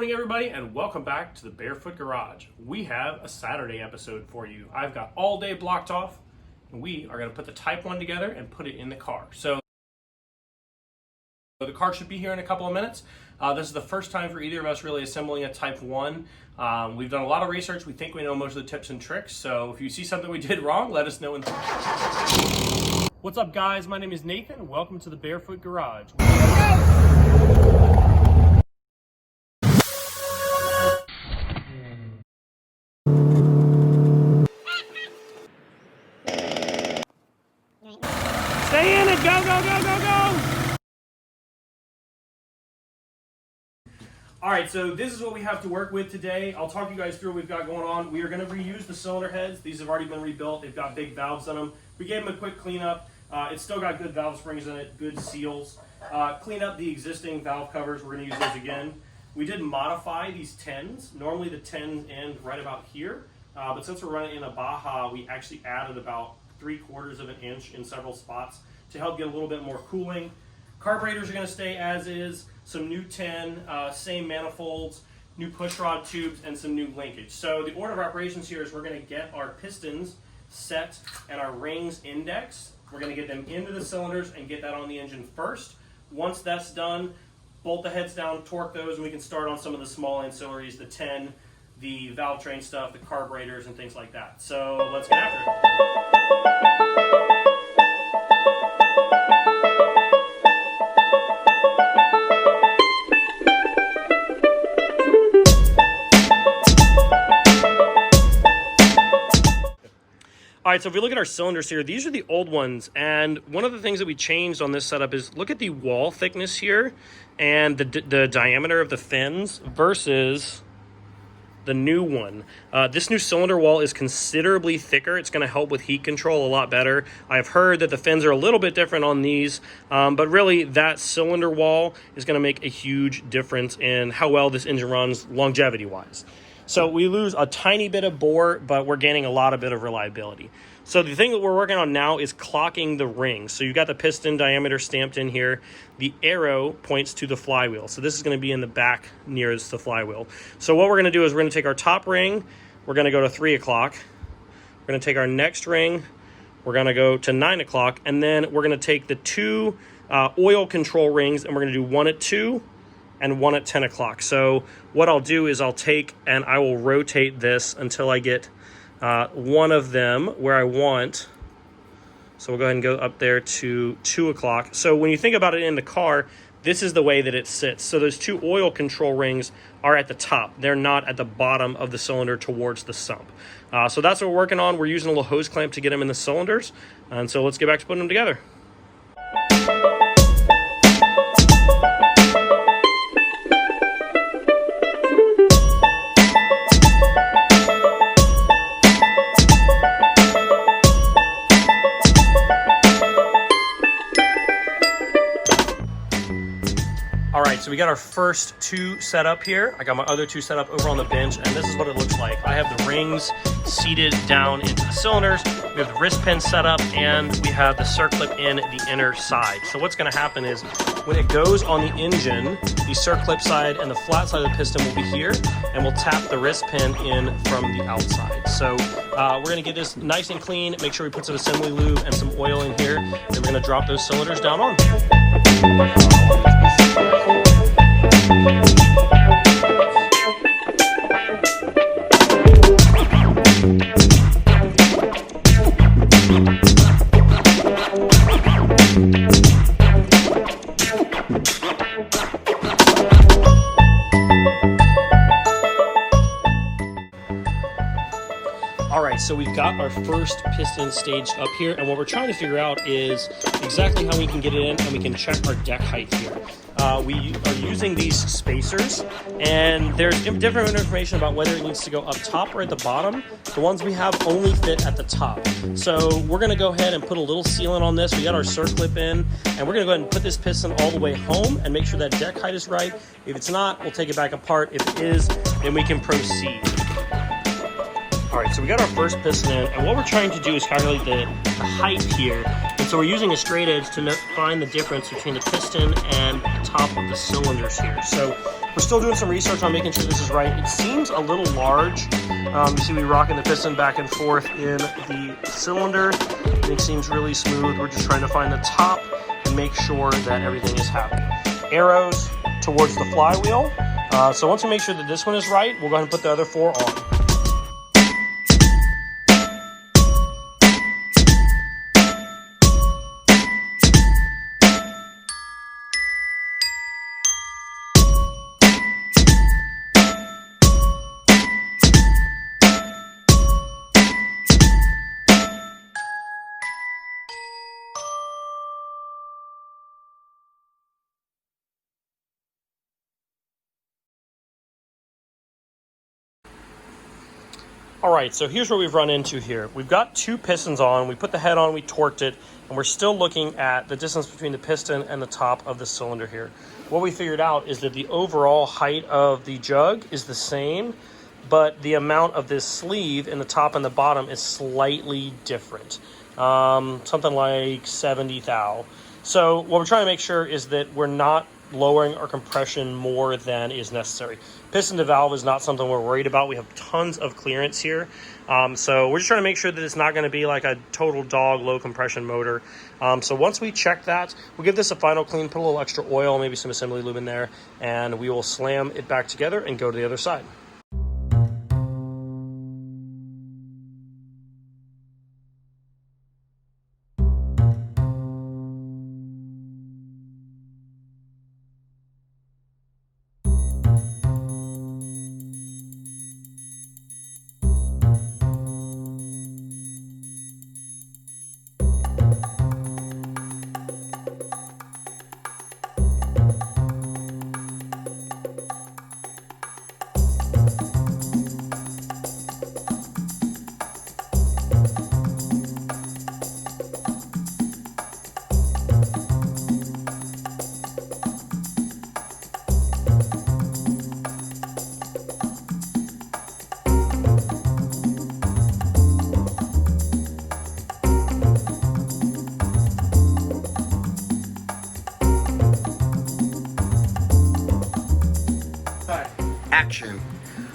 morning, everybody, and welcome back to the Barefoot Garage. We have a Saturday episode for you. I've got all day blocked off, and we are going to put the Type 1 together and put it in the car. So the car should be here in a couple of minutes. This is the first time for either of us really assembling a Type 1. We've done a lot of research. We think we know most of the tips and tricks. So if you see something we did wrong, let us know. What's up, guys? My name is Nathan. Welcome to the Barefoot Garage. Stay in it! Go, go, go, go, go! Alright, so this is what we have to work with today. I'll talk you guys through what we've got going on. We are going to reuse the cylinder heads. These have already been rebuilt. They've got big valves on them. We gave them a quick cleanup. It's still got good valve springs in it, good seals. Clean up the existing valve covers. We're going to use those again. We did modify these 10s. Normally the 10s end right about here. But since we're running in a Baja, we actually added about 3/4 of an inch in several spots to help get a little bit more cooling. Carburetors are going to stay as is, some new 10, same manifolds, new push rod tubes, and some new linkage. So the order of operations here is we're going to get our pistons set and our rings indexed. We're going to get them into the cylinders and get that on the engine first. Once that's done, bolt the heads down, torque those, and we can start on some of the small ancillaries, the 10, the valve train stuff, the carburetors, and things like that. So let's get after it. All right, so if we look at our cylinders here, these are the old ones, and one of the things that we changed on this setup is look at the wall thickness here and the diameter of the fins versus the new one. This new cylinder wall is considerably thicker. It's going to help with heat control a lot better. I've heard that the fins are a little bit different on these, but really that cylinder wall is going to make a huge difference in how well this engine runs longevity-wise. So we lose a tiny bit of bore, but we're gaining a lot of bit of reliability. So the thing that we're working on now is clocking the rings. So you've got the piston diameter stamped in here. The arrow points to the flywheel. So this is going to be in the back nearest the flywheel. So what we're going to do is we're going to take our top ring. We're going to go to 3 o'clock. We're going to take our next ring. We're going to go to 9 o'clock. And then we're going to take the two oil control rings, and we're going to do one at 2 and one at 10 o'clock. So what I'll do is I'll take and I will rotate this until I get one of them where I want. So we'll go ahead and go up there to 2 o'clock. So when you think about it in the car, this is the way that it sits. So those two oil control rings are at the top. They're not at the bottom of the cylinder towards the sump. So that's what we're working on. We're using a little hose clamp to get them in the cylinders. And so let's get back to putting them together. All right, so we got our first two set up here. I got my other two set up over on the bench, and this is what it looks like. I have the rings seated down into the cylinders. We have the wrist pin set up, and we have the circlip in the inner side. So what's gonna happen is when it goes on the engine, the circlip side and the flat side of the piston will be here, and we'll tap the wrist pin in from the outside. So we're gonna get this nice and clean, make sure we put some assembly lube and some oil in here, and we're gonna drop those cylinders down on. Alright, so we've got our first piston staged up here, and what we're trying to figure out is exactly how we can get it in, and we can check our deck height here. We are using these spacers, and there's different information about whether it needs to go up top or at the bottom. The ones we have only fit at the top. So we're going to go ahead and put a little sealant on this. We got our circlip in, and we're going to go ahead and put this piston all the way home and make sure that deck height is right. If it's not, we'll take it back apart. If it is, then we can proceed. All right, so we got our first piston in, and what we're trying to do is calculate the height here. And so we're using a straight edge to find the difference between the piston and the top of the cylinders here. So We're still doing some research on making sure this is right. It seems a little large. You see me rocking the piston back and forth in the cylinder. It seems really smooth. We're just trying to find the top and make sure that everything is happy. Arrows towards the flywheel. So once we make sure that this one is right, we'll go ahead and put the other 4 on. All right, so here's what we've run into here. We've got 2 pistons on, we put the head on, we torqued it, and we're still looking at the distance between the piston and the top of the cylinder here. What we figured out is that the overall height of the jug is the same, but the amount of this sleeve in the top and the bottom is slightly different. Something like 70 thou. So what we're trying to make sure is that we're not lowering our compression more than is necessary. Piston to valve is not something we're worried about. We have tons of clearance here. So we're just trying to make sure that it's not going to be like a total dog low compression motor. So once we check that, we'll give this a final clean, put a little extra oil, maybe some assembly lube in there, and we will slam it back together and go to the other side. Action.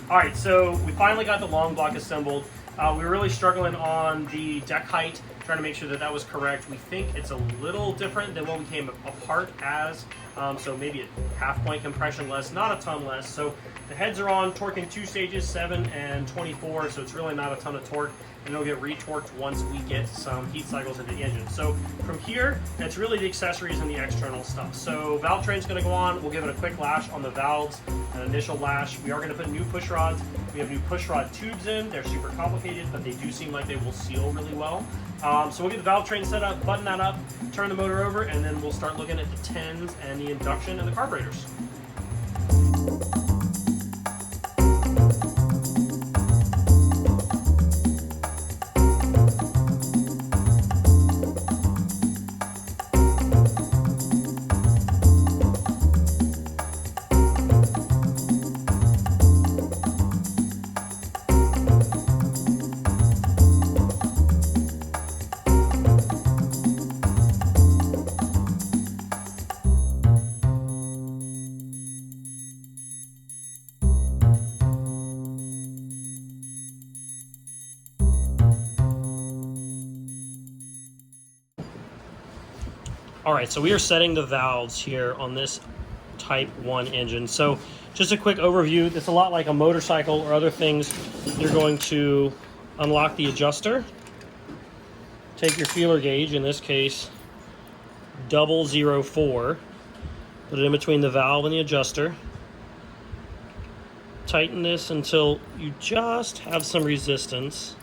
All right, so we finally got the long block assembled. We were really struggling on the deck height, trying to make sure that that was correct. We think it's a little different than what we came apart as, so maybe a half point compression less, not a ton less. So the heads are on, torque in 2 stages, 7 and 24, so it's really not a ton of torque, and it'll get retorqued once we get some heat cycles into the engine. So from here, it's really the accessories and the external stuff. So valve train's gonna go on, we'll give it a quick lash on the valves, an initial lash. We are gonna put new push rods. We have new push rod tubes in. They're super complicated, but they do seem like they will seal really well. So we'll get the valve train set up, button that up, turn the motor over, and then we'll start looking at the 10s and the induction and the carburetors. All right, so we are setting the valves here on this Type 1 engine. So just a quick overview. It's a lot like a motorcycle or other things. You're going to unlock the adjuster, take your feeler gauge, in this case 004, put it in between the valve and the adjuster, tighten this until you just have some resistance,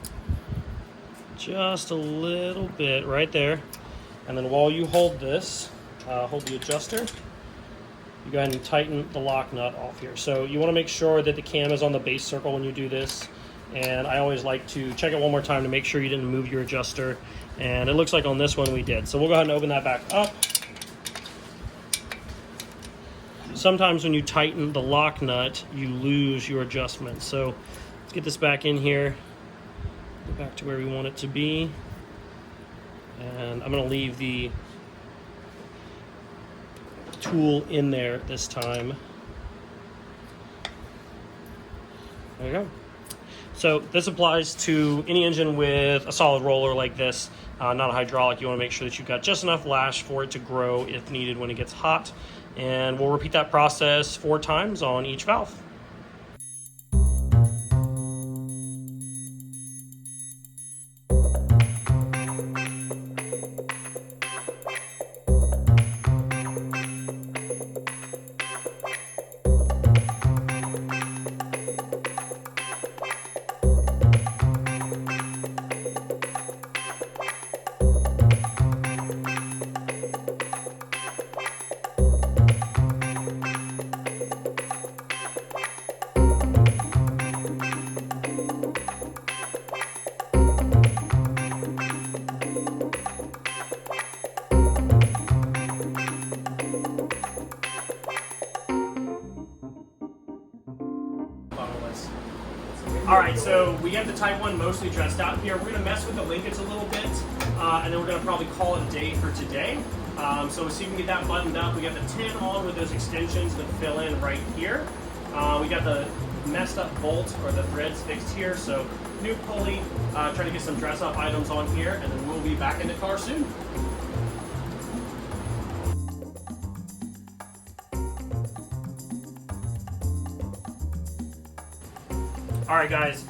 just a little bit right there. And then while you hold this, hold the adjuster, you go ahead and tighten the lock nut off here. So you want to make sure that the cam is on the base circle when you do this. And I always like to check it one more time to make sure you didn't move your adjuster. And it looks like on this one we did. So we'll go ahead and open that back up. Sometimes when you tighten the lock nut, you lose your adjustment. So let's get this back in here, go back to where we want it to be. And I'm going to leave the tool in there this time. There you go. So this applies to any engine with a solid roller like this, not a hydraulic. You want to make sure that you've got just enough lash for it to grow if needed when it gets hot. And we'll repeat that process 4 times on each valve. All right, so we have the Type 1 mostly dressed out here. We're going to mess with the linkage a little bit, and then we're going to probably call it a day for today. So we'll see if we can get that buttoned up. We got the tin on with those extensions that fill in right here. We got the messed up bolt or the threads fixed here. So new pulley, try to get some dress up items on here, and then we'll be back in the car soon. All right, guys,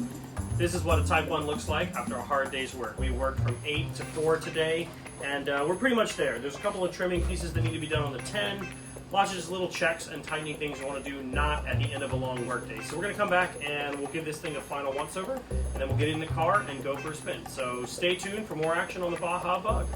this is what a Type 1 looks like after a hard day's work. We worked from 8 to 4 today, and we're pretty much there. There's a couple of trimming pieces that need to be done on the 10. Lots of just little checks and tightening things you want to do, not at the end of a long work day. So we're going to come back and we'll give this thing a final once-over, and then we'll get in the car and go for a spin. So stay tuned for more action on the Baja Bug.